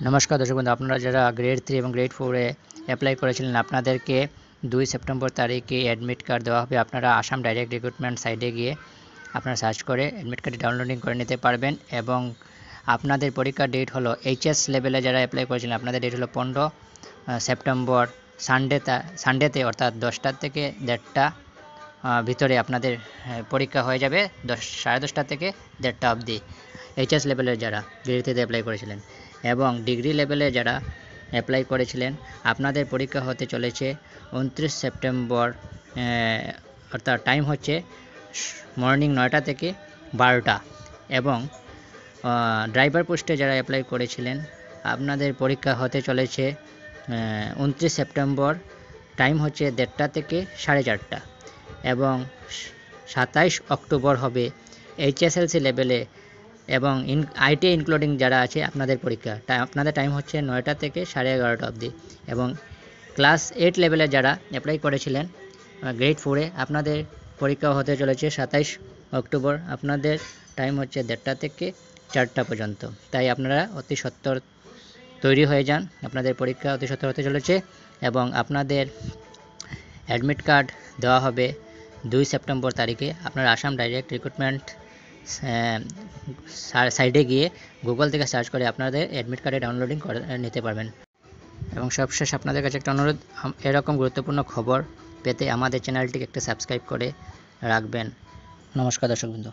নমস্কার দর্শক বন্ধু, আপনারা যারা গ্রেড 3 এবং গ্রেড 4 এ অ্যাপ্লাই করেছিলেন আপনাদেরকে 2 সেপ্টেম্বর তারিখে অ্যাডমিট কার্ড দেওয়া হবে। আপনারা আসাম ডাইরেক্ট রিক্রুটমেন্ট সাইটে গিয়ে আপনারা সার্চ করে অ্যাডমিট কার্ডটি ডাউনলোডিং করে নিতে পারবেন এবং আপনাদের পরীক্ষার ডেট হলো এইচএস লেভেলে যারা অ্যাপ্লাই করেছিলেন আপনাদের ডেট হলো 15 সেপ্টেম্বর সানডেতে অর্থাৎ 10টা থেকে 1:30 ভিতরে আপনাদের পরীক্ষা হয়ে যাবে। 10:30 থেকে 1:30 অবধি এইচএস লেভেলের যারা গ্রেড 3 তে অ্যাপ্লাই করেছিলেন এবং ডিগ্রি লেভেলে যারা অ্যাপ্লাই করেছিলেন আপনাদের পরীক্ষা হতে চলেছে 29 সেপ্টেম্বর, অর্থাৎ টাইম হচ্ছে মর্নিং 9টা থেকে 12টা। এবং ড্রাইভার পোস্টে যারা অ্যাপ্লাই করেছিলেন আপনাদের পরীক্ষা হতে চলেছে 29 সেপ্টেম্বর, টাইম হচ্ছে 1:30 থেকে 4:30। এবং 27 অক্টোবর হবে এইচএসএলসি লেভেলে এবং আইটি ইনক্লুডিং যারা আছে আপনাদের পরীক্ষা। আপনাদের টাইম হচ্ছে 9টা থেকে 11:30 অবধি। এবং ক্লাস 8 লেভেলে যারা অ্যাপ্লাই করেছিলেন গ্রেড 4 এ আপনাদের পরীক্ষা হতে চলেছে 27 অক্টোবর। আপনাদের টাইম হচ্ছে 1:30 থেকে 4টা পর্যন্ত। তাই আপনারা অতি সত্বর তৈরি হয়ে যান, আপনাদের পরীক্ষা অতি সত্বর হতে চলেছে এবং আপনাদের অ্যাডমিট কার্ড দেওয়া হবে 2 সেপ্টেম্বর তারিখে। আপনারা আসাম ডাইরেক্ট রিক্রুটমেন্ট সাইটে গিয়ে গুগল থেকে সার্চ করে আপনাদের অ্যাডমিট কার্ডে ডাউনলোডিং করে নিতে পারবেন। এবং সবশেষ আপনাদের কাছে একটা অনুরোধ, এরকম গুরুত্বপূর্ণ খবর পেতে আমাদের চ্যানেলটিকে একটা সাবস্ক্রাইব করে রাখবেন। নমস্কার দর্শক বন্ধু।